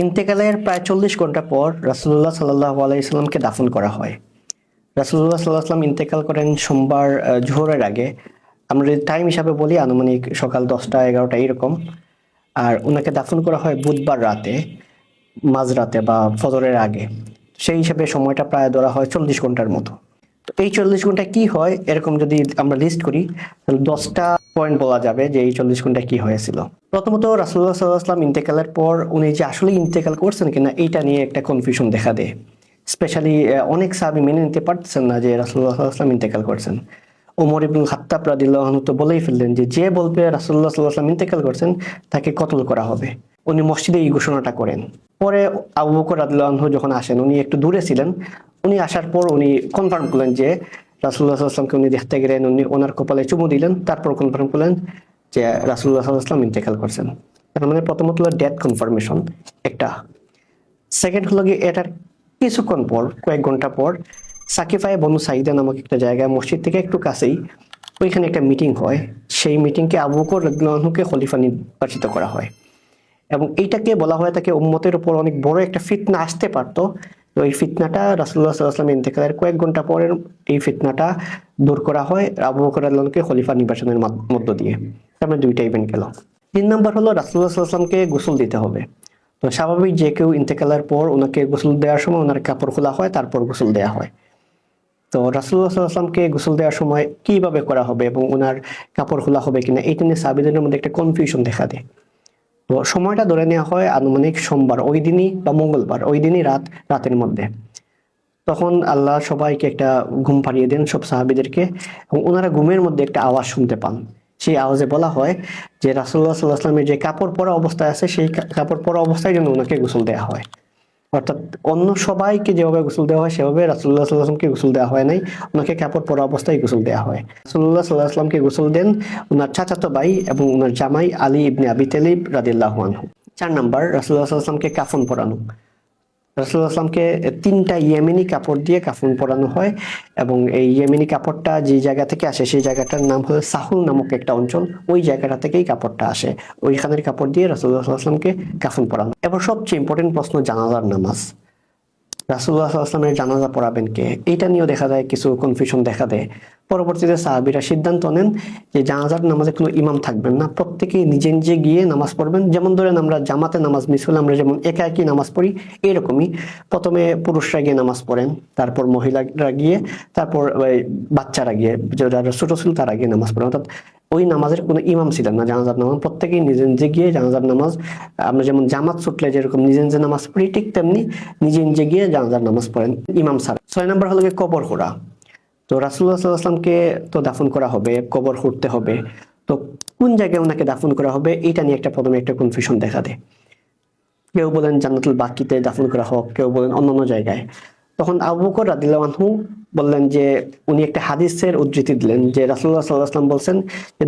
ইন্তেকালের প্রায় 40 ঘন্টা পর রাসূলুল্লাহ সাল্লাল্লাহু আলাইহি সাল্লামকে দাফন করা হয়। রাসূলুল্লাহ সাল্লাল্লাহু আলাইহি সাল্লাম ইন্তেকাল করেন সোমবার জোহরের আগে। আমরা যদি টাইম হিসাবে বলি আনুমানিক সকাল 10টা-11টা এরকম। আর ওনাকে দাফন করা হয় বুধবার রাতে, মাঝরাতে বা ফজরের আগে। সেই হিসাবে সময়টা প্রায় ধরা হয় 40 ঘন্টার মতো। তো এই 40 ঘন্টা কি হয় এরকম যদি আমরা লিস্ট করি তাহলে 10টা পয়েন্ট বলা যাবে যে এই 40 ঘন্টা কি হয়েছিল। প্রথমত রাসূলুল্লাহ সাল্লাল্লাহু আলাইহি ওয়াসাল্লাম ইন্তেকালের পর উনি যে আসলে ইন্তেকাল করছেন কিনা এইটা নিয়ে একটা কনফিউশন দেখা দেয়। স্পেশালি অনেক সাহাবী মেনে নিতে পারতেছেন না যে রাসূলুল্লাহ সাল্লাল্লাহু আলাইহি ওয়াসাল্লাম ইন্তেকাল করছেন। ওমর ইবনুল খাত্তাব রাদিয়াল্লাহু আনহু তো বলেই ফেললেন যে যে বলবে রাসূলুল্লাহ সাল্লাল্লাহু আলাইহি ওয়াসাল্লাম ইন্তেকাল করছেন তাকে কতল করা হবে। উনি মসজিদে এই ঘোষণাটা করেন। পরে আবু বকর রাদিয়াল্লাহু আনহু যখন আসেন, উনি একটু দূরে ছিলেন। উনি আসার পর উনি কনফার্ম করলেন যে রাসূলুল্লাহ সাল্লাল্লাহু আলাইহি ওয়াসাল্লামকে উনি দেখতে গেলেন, উনি ওনার কপালে চুমু দিলেন, তারপর কনফার্ম করলেন যে রাসূলুল্লাহ সাল্লাল্লাহু আলাইহি ওয়াসাল্লাম ইন্তেকাল করছেন। তার মানে প্রথমত হলো ডেথ কনফার্মেশন একটা। সেকেন্ড হলো গিয়ে এটার কিছুক্ষণ পর, কয়েক ঘন্টা পর সাকিফায়ে বনু সাইদা নামক একটা জায়গায় মসজিদ থেকে একটু কাছেই ওইখানে একটা মিটিং হয়। সেই মিটিংকে আবু বকর রাদিয়াল্লাহু আনহুকে খলিফা নির্বাচিত করা হয় এবং এইটাকে বলা হয় তাকে উম্মতের উপর অনেক বড় একটা ফিতনা আসতে পারতো। তো এই ফিতনাটা রাসূলুল্লাহ সাল্লাল্লাহু আলাইহি ওয়াসাল্লাম ইন্তেকালের কয়েক ঘন্টা পরের এই ফিতনাটা দূর করা হয় আবু বকর রাদিয়াল্লাহু আনহুকে খলিফা নির্বাচনের মধ্য দিয়ে। তারপরে দুইটা ইভেন্ট গেল। 3 নম্বর হলো রাসূলুল্লাহ সাল্লাল্লাহু আলাইহি ওয়াসাল্লামকে গোসল দিতে হবে। তো স্বাভাবিক যে কেউ ইন্তেকালের পর ওনাকে গোসল দেওয়ার সময় ওনার কাপড় খোলা হয়, তারপর গোসল দেওয়া হয়। তো রাসূলুল্লাহ সাল্লাল্লাহু আলাইহি ওয়াসাল্লামকে গোসল দেওয়ার সময় কিভাবে করা হবে এবং ওনার কাপড় খোলা হবে কিনা এইটা নিয়ে সাহাবীদের মধ্যে একটা কনফিউশন দেখা দেয়। তো সময়টা ধরে নেওয়া হয় আনুমানিক সোমবার ওই দিনই বা মঙ্গলবার ওই দিনই রাতের মধ্যে। তখন আল্লাহ সবাইকে একটা ঘুম পাড়িয়ে দেন, সব সাহাবীদেরকে, এবং ওনারা ঘুমের মধ্যে একটা আওয়াজ শুনতে পান। সেই আওয়াজে বলা হয় যে রাসূলুল্লাহ সাল্লাল্লাহু আলাইহি ওয়াসাল্লামের যে কাপড় পরা অবস্থায় আছে সেই কাপড় পরা অবস্থায় যেন ওনাকে গোসল দেওয়া হয়। অর্থাৎ অন্য সবাইকে যেভাবে গোসল দেওয়া হয় সেভাবে রাসূলুল্লাহ সাল্লাল্লাহু আলাইহি ওয়াসাল্লামকে গোসল দেওয়া হয় নাই, ওনাকে কাপড় পরা অবস্থায় গোসল দেওয়া হয়। রাসূলুল্লাহ সাল্লাল্লাহু আলাইহি ওয়াসাল্লামকে গোসল দেন ওনার চাচাতো ভাই এবং ওনার জামাই আলী ইবনে আবি তালিব রাদিয়াল্লাহু আনহু। 4 নম্বর, রাসূলুল্লাহ সাল্লাল্লাহু আলাইহি ওয়াসাল্লামকে কাফন পরানো। রাসূলুল্লাহ সাল্লাল্লাহু আলাইহি ওয়াসাল্লামকে 3টা ইয়েমেনি কাপড় দিয়ে কাফন পরানো হয় এবং এই ইয়েমেনি কাপড়টা যে জায়গা থেকে আসে সেই জায়গাটার নাম হলো সাহুল নামক একটা অঞ্চল। ওই জায়গাটা থেকেই কাপড়টা আসে। ওইখানের কাপড় দিয়ে রাসূলুল্লাহ সাল্লাল্লাহু আলাইহি ওয়াসাল্লামকে কাফন পরানো। এবার সবচেয়ে ইম্পর্টেন্ট প্রশ্ন, জানাজার নামাজ। রাসূলুল্লাহ সাল্লাল্লাহু আলাইহি ওয়াসাল্লামের জানাজা পড়াবেন কে? এইটা নিয়েও দেখা যায় কিছু কনফিউশন দেখা দেয়। পরবর্তীতে সাহাবীরা সিদ্ধান্ত নেন যে জানাজার নামাজে কোনো ইমাম থাকবেন না, প্রত্যেকেই নিজে নিজে গিয়ে নামাজ পড়বেন। যেমন ধরেন আমরা জামাতে নামাজ মিস হলে আমরা যেমন একা একই নামাজ পড়ি, এরকমই প্রথমে পুরুষরা গিয়ে নামাজ পড়েন, তারপর মহিলারা গিয়ে, তারপর বাচ্চারা গিয়ে, যারা ছোট ছিল তারা গিয়ে নামাজ পড়েন। অর্থাৎ ওই নামাজের কোনো ইমাম ছিলেন না। জানাজার নামাজ প্রত্যেকেই নিজে নিজে গিয়ে জানাজার নামাজ, আমরা যেমন জামাত ছুটলে যেরকম নিজে নিজে নামাজ পড়ি ঠিক তেমনি নিজে নিজে গিয়ে জানাজার নামাজ পড়েন ইমাম স্যার। 6 নম্বর হলো কবর খোঁড়া। তো রাসূলুল্লাহ সাল্লাল্লাহু আলাইহি ওয়াসাল্লামকে তো দাফন করা হবে, কবর খুঁড়তে হবে। তো কোন জায়গায় ওনাকে দাফন করা হবে এটা নিয়ে প্রথমে একটা কনফিউশন দেখা দেয়। কেউ বলেন জান্নাতুল বাকিতে দাফন করা হোক, কেউ বলেন অন্যান্য জায়গায়। তখন আবু বকর রাদিয়াল্লাহু আনহু বললেন যে, উনি একটা হাদিসের উদ্ধৃতি দিলেন যে রাসূলুল্লাহ সাল্লাল্লাহু আলাইহি ওয়াসাল্লাম বলছেন যে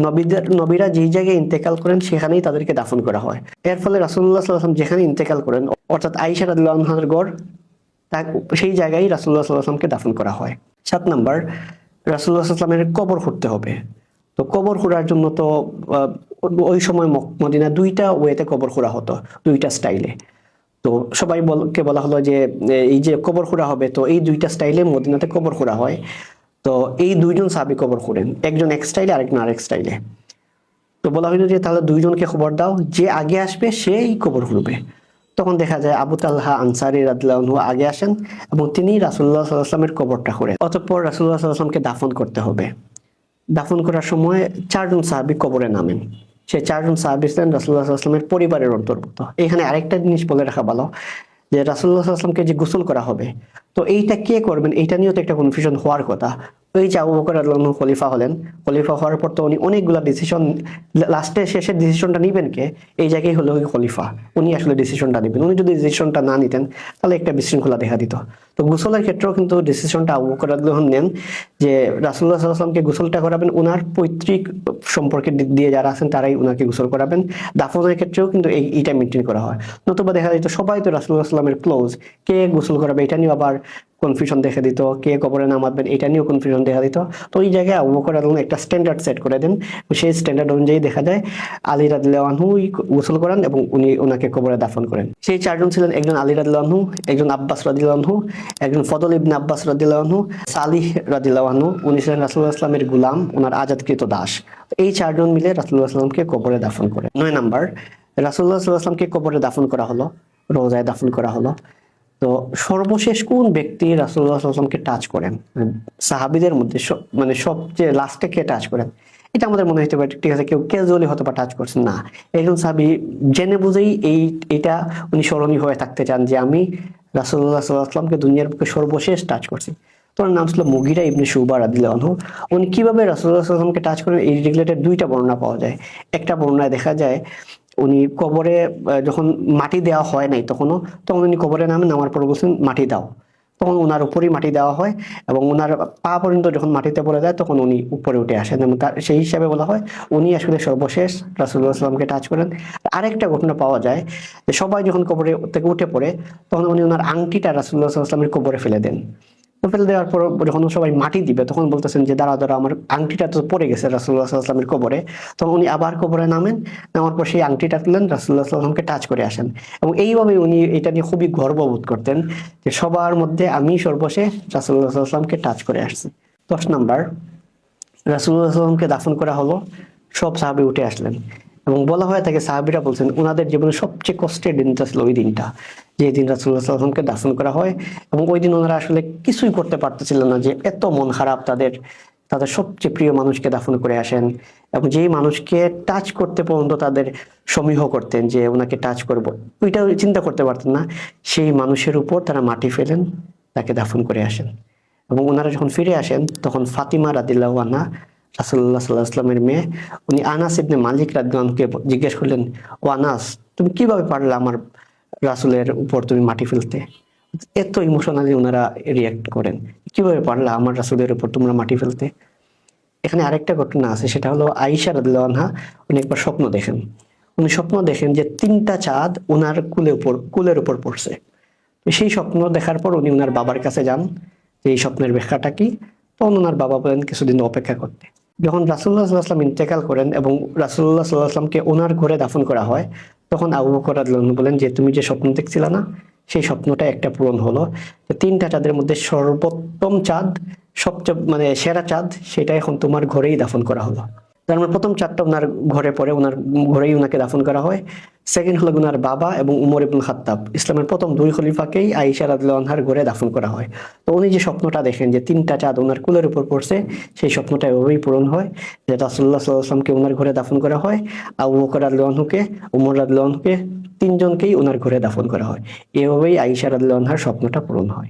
নবীরা যেই জায়গায় ইন্তেকাল করেন সেখানেই তাদেরকে দাফন করা হয়। এর ফলে রাসূলুল্লাহ সাল্লাল্লাহু আলাইহি ওয়াসাল্লাম যেখানে ইন্তেকাল করেন অর্থাৎ আয়েশা রাদিয়াল্লাহু আনহার ঘর, সেই জায়গায় রাসূলুল্লাহ সাল্লাল্লাহু আলাইহি ওয়াসাল্লামকে দাফন করা হয়। 7 নম্বর, রাসূলুল্লাহ সাল্লাল্লাহু আলাইহি ওয়াসাল্লামের কবর খুঁড়তে হবে। তো কবর খোঁড়ার জন্য তো ওই সময় মদিনা 2টা ওয়েতে কবর খোঁড়া হতো, 2টা স্টাইলে। তো সবাইকে বলা হলো যে এই যে কবর খোঁড়া হবে, তো এই 2টা স্টাইলে মদিনাতে কবর খোঁড়া হয়। তো এই 2জন সাহাবী কবর খোঁড়েন, একজন এক স্টাইলে আরেকজন আরেক স্টাইলে। তো বলা হলো যে তাহলে 2জনকে খবর দাও, যে আগে আসবে সেই কবর খুঁড়বে। তখন দেখা যায় আবু তালহা আনসারী রাদিয়াল্লাহু আনহু আগে আসেন এবং তিনি রাসূলুল্লাহ সাল্লাল্লাহু আলাইহি ওয়াসাল্লামের কবরটা খোঁড়েন। অতঃপর রাসূলুল্লাহ সাল্লাল্লাহু আলাইহি ওয়াসাল্লামকে দাফন করতে হবে। দাফন করার সময় 4জন সাহাবী কবরে নামেন। সেই 4জন সাহাবী ছিলেন রাসূলুল্লাহ সাল্লাল্লাহু আলাইহি ওয়াসাল্লামের পরিবারের অন্তর্ভুক্ত। এখানে আরেকটা জিনিস বলে রাখা ভালো যে রাসূলুল্লাহ সাল্লাল্লাহু আলাইহি ওয়াসাল্লামকে যে গোসল করা হবে, তো এইটা কে করবেন এইটা নিয়েও তো একটা কনফিউশন হওয়ার কথা। ওই যে আবু বকর রাদিয়াল্লাহু আনহু খলিফা হলেন, খলিফা হওয়ার পর তো উনি অনেকগুলা ডিসিশন, লাস্টে শেষের ডিসিশনটা নিবেন কে? এই জায়গায় হলো খলিফা, উনি আসলে ডিসিশনটা নেবেন। উনি যদি ডিসিশনটা না নিতেন তাহলে একটা বিশৃঙ্খলা দেখা দিত। তো গোসলের ক্ষেত্রেও কিন্তু ডিসিশনটা আবু বকর রাদিয়াল্লাহু আনহু নেন যে রাসূলুল্লাহ সাল্লাল্লাহু আলাইহি ওয়াসাল্লামকে গোসলটা করাবেন, ওনার পৈতৃক সম্পর্কের দিক দিয়ে যারা আছেন তারাই ওনাকে গোসল করাবেন। দাফনের ক্ষেত্রেও কিন্তু এইটা মেনটেন করা হয়। নতুবা দেখা যেত সবাই তো রাসূলুল্লাহ সাল্লাল্লাহু আলাইহি ওয়াসাল্লামের ক্লোজ, কে গোসল করাবে এটা নিয়ে আবার কনফিউশন দেখা দিত, কে কবরে নামাবেন এটা নিয়েও কনফিউশন দেখা দিত। তো ওই জায়গায় আবু বকর রাদিয়াল্লাহু আনহু একটা স্ট্যান্ডার্ড সেট করে দেন। সেই স্ট্যান্ডার্ড অনুযায়ী দেখা যায় আলী রাদিয়াল্লাহু আনহু গোসল করান এবং উনি ওনাকে কবরে দাফন করেন। সেই চারজন ছিলেন একজন আলী রাদিয়াল্লাহু আনহু, একজন আব্বাস রাদিয়াল্লাহু আনহু, একজন ফদল ইবনে আব্বাস রাদিয়াল্লাহু আনহু, সালিহ রাদিয়াল্লাহু আনহু, উনি ছিলেন রাসূলুল্লাহ সাল্লাল্লাহু আলাইহি ওয়াসাল্লামের গোলাম, ওনার আজাদকৃত দাস। এই চারজন মিলে রাসূলুল্লাহ সাল্লাল্লাহু আলাইহি ওয়াসাল্লামকে কবরে দাফন করেন। 9 নাম্বার, রাসূলুল্লাহ সাল্লাল্লাহু আলাইহি ওয়াসাল্লামকে কবরে দাফন করা হলো, রওজায় দাফন করা হলো। তো সর্বশেষ কোন ব্যক্তি রাসূলুল্লাহ সাল্লাল্লাহু আলাইহি ওয়াসাল্লামকে টাচ করেন, সাহাবীদের মধ্যে মানে সবচেয়ে লাস্টে কে টাচ করেন? এটা আমাদের মনে হতে পারে ঠিক আছে কেউ ক্যাজুয়ালি হয়তো বা টাচ করছেন, না, একজন সাহাবী জেনে বুঝেই এটা উনি স্মরণীয় হয়ে থাকতে চান যে আমি রাসূলুল্লাহ সাল্লাল্লাহু আলাইহি ওয়াসাল্লামকে দুনিয়ার বুকে সর্বশেষ টাচ করছি। তো ওনার নাম ছিল মুগিরা ইবনে শুবা রাদিয়াল্লাহু আনহু। উনি কিভাবে রাসূলুল্লাহ সাল্লাল্লাহু আলাইহি ওয়াসাল্লামকে টাচ করেন এই রিলেটেড দুইটা বর্ণনা পাওয়া যায়। একটা বর্ণনায় দেখা যায় উনি কবরে যখন মাটি দেওয়া হয় নাই তখন উনি কবরে নামার পর বলছেন মাটি দাও, তখন ওনার উপরেই মাটি দেওয়া হয় এবং ওনার পা পর্যন্ত যখন মাটিতে পড়ে যায় তখন উনি উপরে উঠে আসেন এবং তার সেই হিসাবে বলা হয় উনি আসলে সর্বশেষ রাসূলুল্লাহ সাল্লাল্লাহু আলাইহি ওয়াসাল্লামকে টাচ করেন। আরেকটা ঘটনা পাওয়া যায় যে সবাই যখন কবরে থেকে উঠে পড়ে তখন উনি ওনার আংটিটা রাসূলুল্লাহ সাল্লাল্লাহু আলাইহি ওয়াসাল্লামের কবরে ফেলে দেন। তো ফেলে দেওয়ার পর যখন সবাই মাটি দিবে তখন বলতেছেন যে দাঁড়া দাঁড়া আমার আংটিটা তো পড়ে গেছে রাসূলুল্লাহ সাল্লাল্লাহু আলাইহি ওয়াসাল্লামের কবরে। তখন উনি আবার কবরে নামেন, নামার পর সেই আংটিটা তুলেন, রাসূলুল্লাহ সাল্লাল্লাহু আলাইহি ওয়াসাল্লামকে টাচ করে আসেন এবং এইভাবে উনি এটা নিয়ে খুবই গর্ববোধ করতেন যে সবার মধ্যে আমি সর্বশেষ রাসূলুল্লাহ সাল্লাল্লাহু আলাইহি ওয়াসাল্লামকে টাচ করে আসছি। 10 নাম্বার, রাসূলুল্লাহ সাল্লাল্লাহু আলাইহি ওয়াসাল্লামকে দাফন করা হলো, সব সাহাবী উঠে আসলেন এবং বলা হয় থাকে সাহাবীরা বলছেন ওনাদের জীবনে সবচেয়ে কষ্টের দিনটা ছিল ওই দিনটা, যে দিন রাসূলুল্লাহ সাল্লাল্লাহু আলাইহি ওয়াসাল্লামকে দাফন করা হয় এবং ওই দিন ওনারা আসলে কিছুই করতে পারতেছিলেন না, যে এত মন খারাপ তাদের সবচেয়ে প্রিয় মানুষকে দাফন করে আসেন এবং যেই মানুষকে টাচ করতে পর্যন্ত তাদের সমীহ করতেন যে ওনাকে টাচ করব, ওইটাও চিন্তা করতে পারতেন না, সেই মানুষের উপর তারা মাটি ফেলেন, তাকে দাফন করে আসেন। এবং ওনারা যখন ফিরে আসেন তখন ফাতিমা রাদিয়াল্লাহু আনহা রাসূলুল্লাহ সাল্লাল্লাহু আলাইহি ওয়াসাল্লামের মেয়ে, উনি আনাস ইবনে মালিক রাদিয়াল্লাহু আনহুকে জিজ্ঞেস করলেন, ও আনাস তুমি কিভাবে পারলে আমার রাসূলের উপর তুমি মাটি ফেলতে? এত ইমোশনালি ওনারা রিয়াক্ট করেন, কিভাবে পারলা আমার রাসূলের উপর তোমরা মাটি ফেলতে? এখানে আরেকটা ঘটনা আছে, সেটা হলো আয়েশা রাদিয়াল্লাহু আনহা উনি একবার স্বপ্ন দেখেন। উনি স্বপ্ন দেখেন যে 3টা চাঁদ ওনার কুলের উপর পড়ছে। সেই স্বপ্ন দেখার পর উনি ওনার বাবার কাছে যান যে এই স্বপ্নের ব্যাখ্যাটা কি। তখন ওনার বাবা বলেন কিছুদিন অপেক্ষা করতে। যখন রাসূলুল্লাহ সাল্লাল্লাহু আলাইহি ওয়াসাল্লাম ইন্তেকাল করেন এবং রাসূলুল্লাহ সাল্লাল্লাহু আলাইহি ওয়াসাল্লামকে ওনার ঘরে দাফন করা হয়, তখন আবু বকর রাদিয়াল্লাহু আনহু বলেন যে তুমি যে স্বপ্ন দেখছিলে না, সেই স্বপ্নটা একটা পূরণ হলো। 3টা চাঁদের মধ্যে সর্বোত্তম চাঁদ, সবচেয়ে মানে সেরা চাঁদ, সেটা এখন তোমার ঘরেই দাফন করা হলো। তার মানে প্রথম চাঁদটা ওনার ঘরে পড়ে, ওনার ঘরেই ওনাকে দাফন করা হয়। সেকেন্ড হলো ওনার বাবা এবং উমর ইবনে খাত্তাব, ইসলামের প্রথম 2 খলিফাকেই আয়েশা রাদিয়াল্লাহু আনহার ঘরে দাফন করা হয়। তো উনি যে স্বপ্নটা দেখেন যে 3টা চাঁদ ওনার কুলের উপর পড়ছে, সেই স্বপ্নটা এভাবেই পূরণ হয় যে রাসূলুল্লাহ সাল্লাল্লাহু আলাইহি ওয়াসাল্লামকে ওনার ঘরে দাফন করা হয়, আবু বকর রাদিয়াল্লাহু আনহুকে, উমর রাদিয়াল্লাহু আনহুকে, 3জনকেই ওনার ঘরে দাফন করা হয়। এভাবেই আয়েশা রাদিয়াল্লাহু আনহার স্বপ্নটা পূরণ হয়।